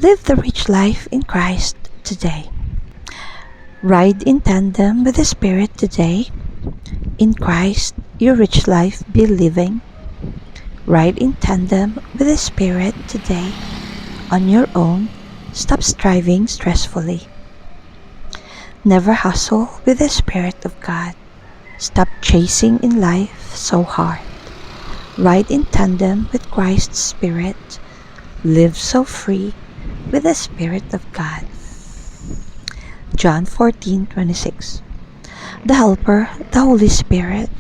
Live the rich life in Christ today. Ride in tandem with the Spirit today. In Christ, your rich life be living. Ride in tandem with the Spirit today. On your own, stop striving stressfully. Never hustle with the Spirit of God. Stop chasing in life so hard. Ride in tandem with Christ's Spirit. Live so free with the Spirit of God. John 14:26. The Helper, the Holy Spirit,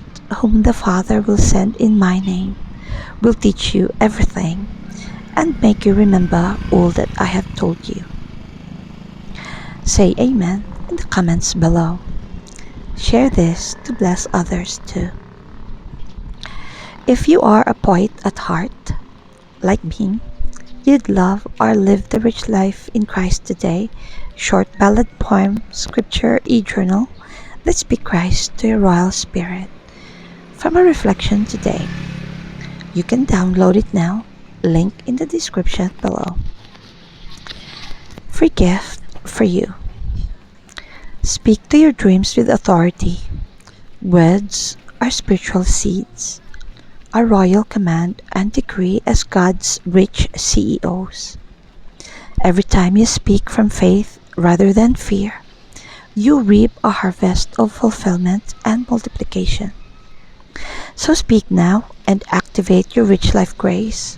whom the Father will send in my name, will teach you everything and make you remember all that I have told you. Say amen in the comments below. Share this to bless others too. If you are a poet at heart, like me, you'd love our Live the Rich Life in Christ Today short ballad poem, scripture, e-journal that speak Christ to your royal spirit from a reflection today. You can download it now, link in the description below. Free gift for you. Speak to your dreams with authority. Words are spiritual seeds, a royal command and decree as God's rich CEOs. Every time you speak from faith rather than fear, you reap a harvest of fulfillment and multiplication. So speak now and activate your rich life grace,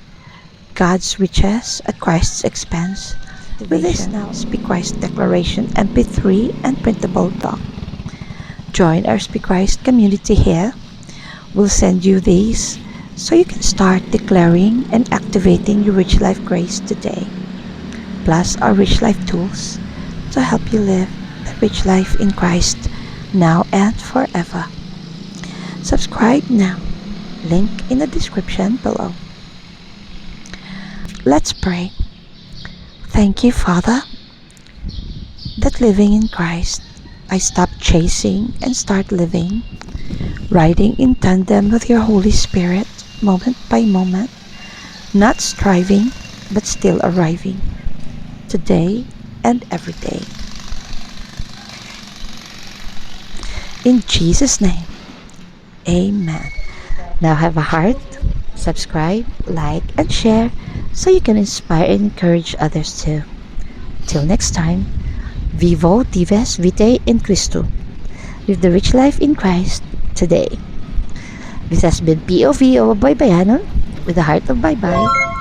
God's riches at Christ's expense. With this now, Speak Christ Declaration MP3 and printable doc. Join our Speak Christ community here. We'll send you these so you can start declaring and activating your rich life grace today. Plus our rich life tools to help you live the rich life in Christ now and forever. Subscribe now. Link in the description below. Let's pray. Thank you, Father, that living in Christ, I stop chasing and start living, riding in tandem with your Holy Spirit, moment by moment, not striving, but still arriving, today and every day. In Jesus' name, amen. Now have a heart, subscribe, like, and share so you can inspire and encourage others too. Till next time, Vivo Dives Vitae in Christo. Live the rich life in Christ today. This has been POV of a Boy Bayanon with the heart of Bye Bye.